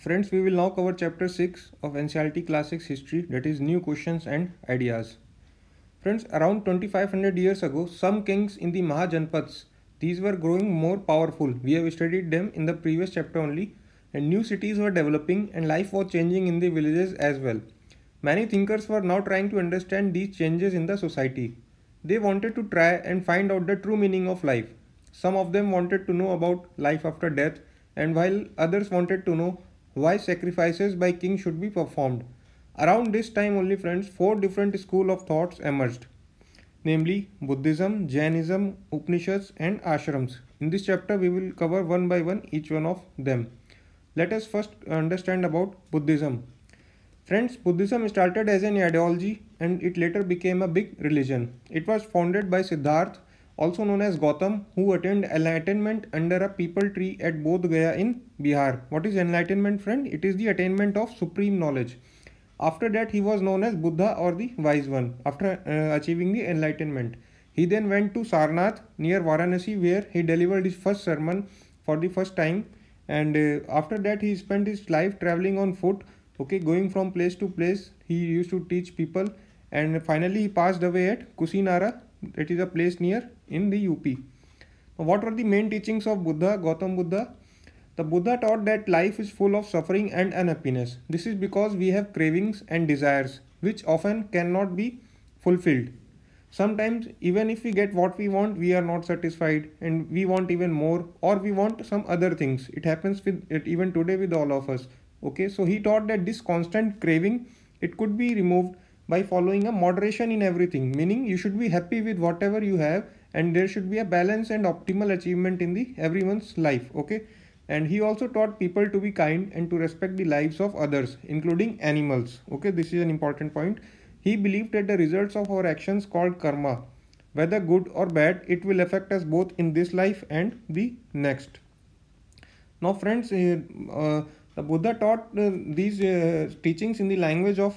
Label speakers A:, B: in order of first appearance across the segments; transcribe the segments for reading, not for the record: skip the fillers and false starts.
A: Friends, we will now cover chapter 6 of NCERT Classics History, that is new questions and ideas. Friends, around 2500 years ago, some kings in the Mahajanpads, these were growing more powerful. We have studied them in the previous chapter only, and new cities were developing and life was changing in the villages as well. Many thinkers were now trying to understand these changes in the society. They wanted to try and find out the true meaning of life. Some of them wanted to know about life after death, and while others wanted to know why sacrifices by kings should be performed. Around this time only, friends, four different schools of thoughts emerged, namely Buddhism, Jainism, Upanishads and Ashrams. In this chapter we will cover one by one each one of them. Let us first understand about Buddhism. Friends, Buddhism started as an ideology and it later became a big religion. It was founded by Siddhartha, also known as Gautam, who attained enlightenment under a peepal tree at Bodh Gaya in Bihar. What is enlightenment, friend? It is the attainment of supreme knowledge. After that, he was known as Buddha or the Wise One after achieving the enlightenment. He then went to Sarnath near Varanasi where he delivered his first sermon for the first time, and after that he spent his life traveling on foot, going from place to place. He used to teach people, and finally he passed away at Kusinara. It is a place near in the UP. Now, what were the main teachings of Buddha, Gautam Buddha? The Buddha taught that life is full of suffering and unhappiness. This is because we have cravings and desires which often cannot be fulfilled. Sometimes even if we get what we want, we are not satisfied and we want even more, or we want some other things. It happens with it even today with all of us. So he taught that this constant craving, it could be removed by following a moderation in everything, meaning you should be happy with whatever you have and there should be a balance and optimal achievement in the everyone's life. And he also taught people to be kind and to respect the lives of others, including animals. This is an important point. He believed that the results of our actions called karma, whether good or bad, it will affect us both in this life and the next. Now friends, the Buddha taught these teachings in the language of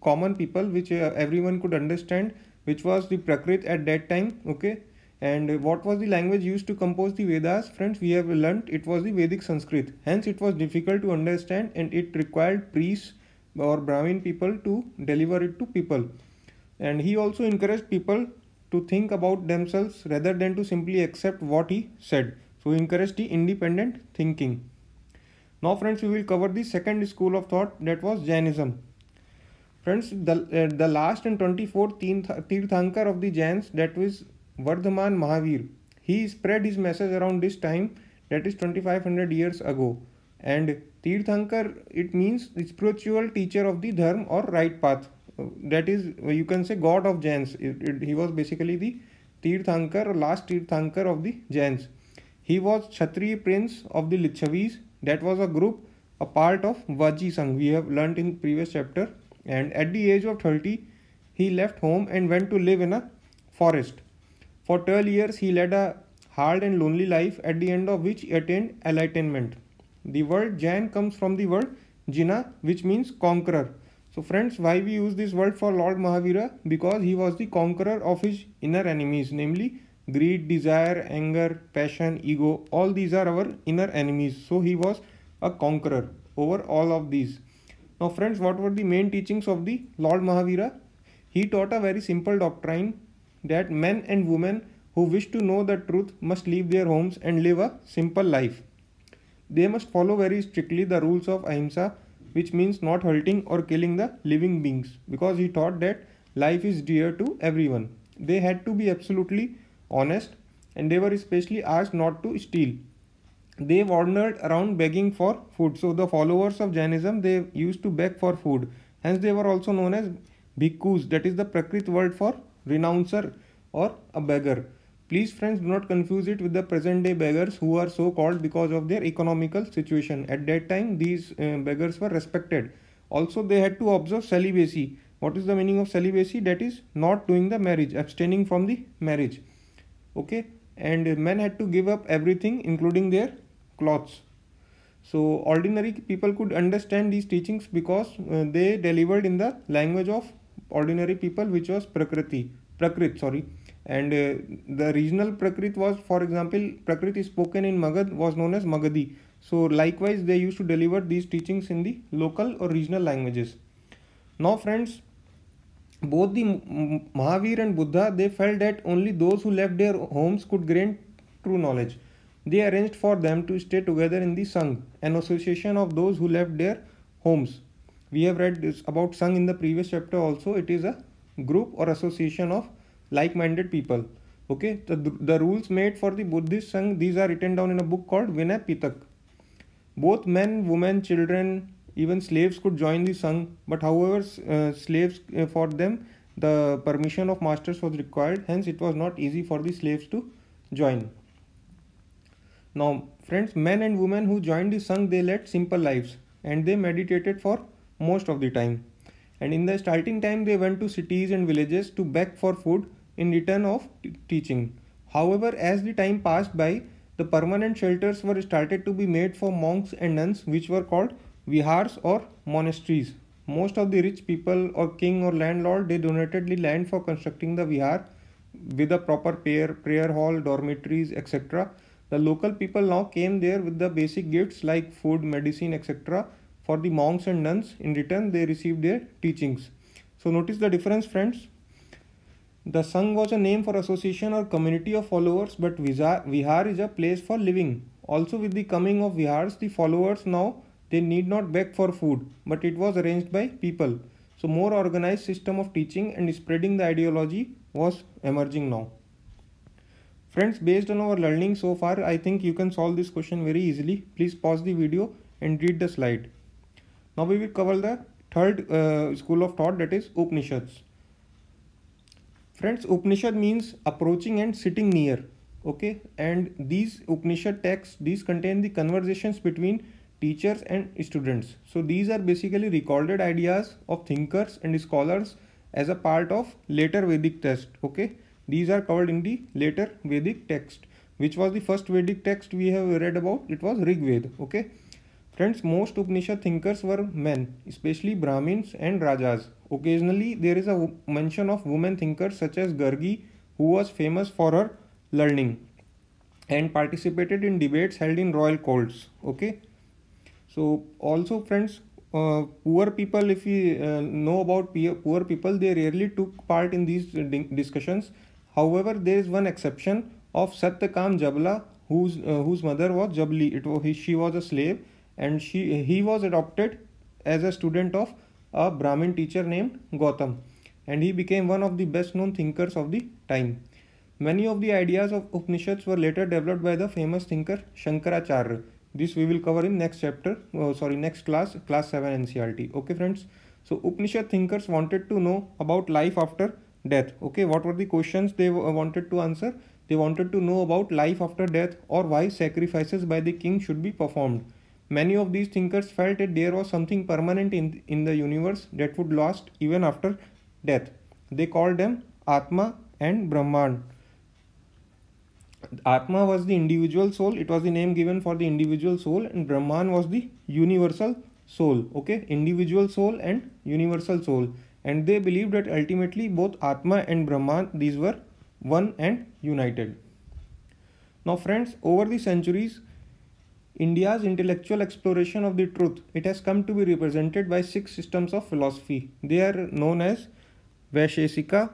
A: common people, which everyone could understand, which was the Prakrit at that time. And what was the language used to compose the Vedas? Friends, we have learnt it was the Vedic Sanskrit. Hence it was difficult to understand and it required priests or Brahmin people to deliver it to people. And he also encouraged people to think about themselves rather than to simply accept what he said. So he encouraged the independent thinking. Now friends, we will cover the second school of thought, that was Jainism. Friends, the last and 24th Tirthankar of the Jains, that was Vardhaman Mahavir. He spread his message around this time, that is 2500 years ago. And Tirthankar, it means the spiritual teacher of the dharma or right path. That is, you can say, god of Jains. He was basically the Tirthankar or last Tirthankar of the Jains. He was Kshatriya prince of the Lichavis. That was a group, a part of Vaji Sangh. We have learnt in previous chapter. And at the age of 30, he left home and went to live in a forest. For 12 years, he led a hard and lonely life, at the end of which he attained enlightenment. The word Jain comes from the word Jina, which means conqueror. So friends, why we use this word for Lord Mahavira? Because he was the conqueror of his inner enemies, namely greed, desire, anger, passion, ego. All these are our inner enemies. So he was a conqueror over all of these. Now friends, what were the main teachings of the Lord Mahavira? He taught a very simple doctrine, that men and women who wish to know the truth must leave their homes and live a simple life. They must follow very strictly the rules of Ahimsa, which means not hurting or killing the living beings, because he taught that life is dear to everyone. They had to be absolutely honest, and they were especially asked not to steal. They wandered around begging for food. So the followers of Jainism, they used to beg for food. Hence they were also known as bhikkhus. That is the Prakrit word for renouncer or a beggar. Please friends, do not confuse it with the present day beggars who are so called because of their economical situation. At that time these beggars were respected. Also they had to observe celibacy. What is the meaning of celibacy? That is not doing the marriage, abstaining from the marriage. And men had to give up everything including their clothes. So ordinary people could understand these teachings because they delivered in the language of ordinary people, which was Prakrit. And the regional Prakrit was, for example, Prakrit spoken in Magad was known as Magadhi. So likewise, they used to deliver these teachings in the local or regional languages. Now friends, both the Mahavir and Buddha, they felt that only those who left their homes could gain true knowledge. They arranged for them to stay together in the Sangh, an association of those who left their homes. We have read this about Sangh in the previous chapter also. It is a group or association of like-minded people. Okay, the rules made for the Buddhist Sangh, these are written down in a book called Vinay Pitak. Both men, women, children, even slaves could join the Sangh, but however, slaves for them, the permission of masters was required, hence, it was not easy for the slaves to join. Now, friends, men and women who joined the Sangh, they led simple lives and they meditated for most of the time. And in the starting time, they went to cities and villages to beg for food in return of teaching. However, as the time passed by, the permanent shelters were started to be made for monks and nuns, which were called vihars or monasteries. Most of the rich people or king or landlord, they donated the land for constructing the vihar with a proper prayer hall, dormitories, etc. The local people now came there with the basic gifts like food, medicine, etc. For the monks and nuns, in return they received their teachings. So notice the difference, friends. The Sangh was a name for association or community of followers, but Vihar is a place for living. Also, with the coming of Vihars, the followers now, they need not beg for food, but it was arranged by people. So more organized system of teaching and spreading the ideology was emerging now. Friends, based on our learning so far, I think you can solve this question very easily. Please pause the video and read the slide. Now we will cover the third school of thought, that is Upanishads. Friends, Upanishad means approaching and sitting near. Okay, and these Upanishad texts, these contain the conversations between teachers and students. So these are basically recorded ideas of thinkers and scholars as a part of later Vedic text. Okay, these are covered in the later Vedic text. Which was the first Vedic text we have read about? It was Rig Veda. Okay. Friends, most Upanishad thinkers were men, especially Brahmins and Rajas. Occasionally, there is a mention of women thinkers such as Gargi, who was famous for her learning and participated in debates held in royal courts. Okay. So, also, friends, poor people, if we know about poor people, they rarely took part in these discussions. However, there is one exception of Satyakam Jabala, whose mother was Jabli. She was a slave, and he was adopted as a student of a Brahmin teacher named Gautam, and he became one of the best known thinkers of the time. Many of the ideas of Upanishads were later developed by the famous thinker Shankaracharya. This we will cover in next chapter, next class 7 NCERT. Okay friends, so Upanishad thinkers wanted to know about life after death. Okay, what were the questions they wanted to answer? They wanted to know about life after death, or why sacrifices by the king should be performed. Many of these thinkers felt that there was something permanent in the universe that would last even after death. They called them Atma and Brahman. Atma was the individual soul, it was the name given for the individual soul, and Brahman was the universal soul. Okay, individual soul and universal soul. And they believed that ultimately both Atma and Brahman, these were one and united. Now friends, over the centuries, India's intellectual exploration of the truth, it has come to be represented by 6 systems of philosophy. They are known as Vaisheshika.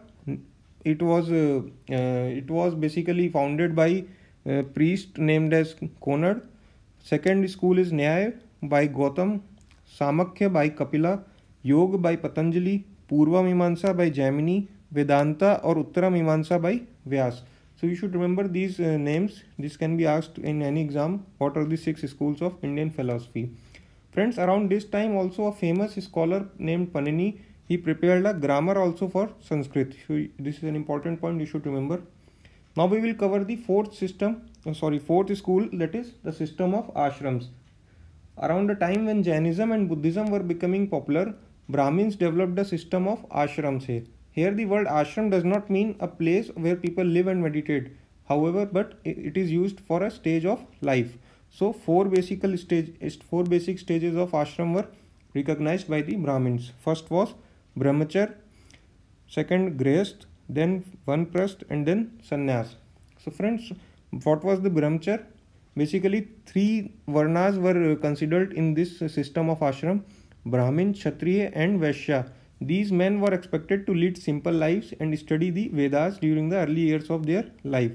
A: It was basically founded by a priest named as Konad. Second school is Nyaya by Gautam, Samakhya by Kapila, Yoga by Patanjali, Purva Mimamsa by Jaimini, Vedanta or Uttara Mimamsa by Vyas. So you should remember these names. This can be asked in any exam. What are the 6 schools of Indian philosophy? Friends, around this time also a famous scholar named Panini, he prepared a grammar also for Sanskrit. So this is an important point you should remember. Now we will cover the fourth school, that is the system of ashrams. Around the time when Jainism and Buddhism were becoming popular, Brahmins developed a system of ashrams here. Here the word ashram does not mean a place where people live and meditate. However, but it is used for a stage of life. So 4 basic stages of ashram were recognized by the Brahmins. First was Brahmacharya, second Grihasth, then Vanprasth, and then Sannyas. So friends, what was the Brahmacharya? Basically, three varnas were considered in this system of ashram: Brahmin, Kshatriya, and Vaishya. These men were expected to lead simple lives and study the Vedas during the early years of their life.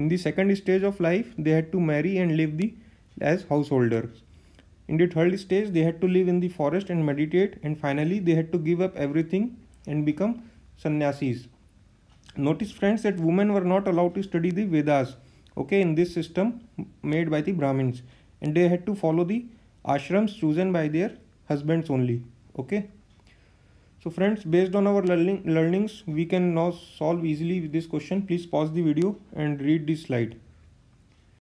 A: In the second stage of life, they had to marry and live as householders. In the third stage, they had to live in the forest and meditate, and finally, they had to give up everything and become sannyasis. Notice, friends, that women were not allowed to study the Vedas, okay, in this system made by the Brahmins, and they had to follow the ashrams chosen by their husbands only, okay. So friends, based on our learnings, we can now solve easily this question. Please pause the video and read this slide.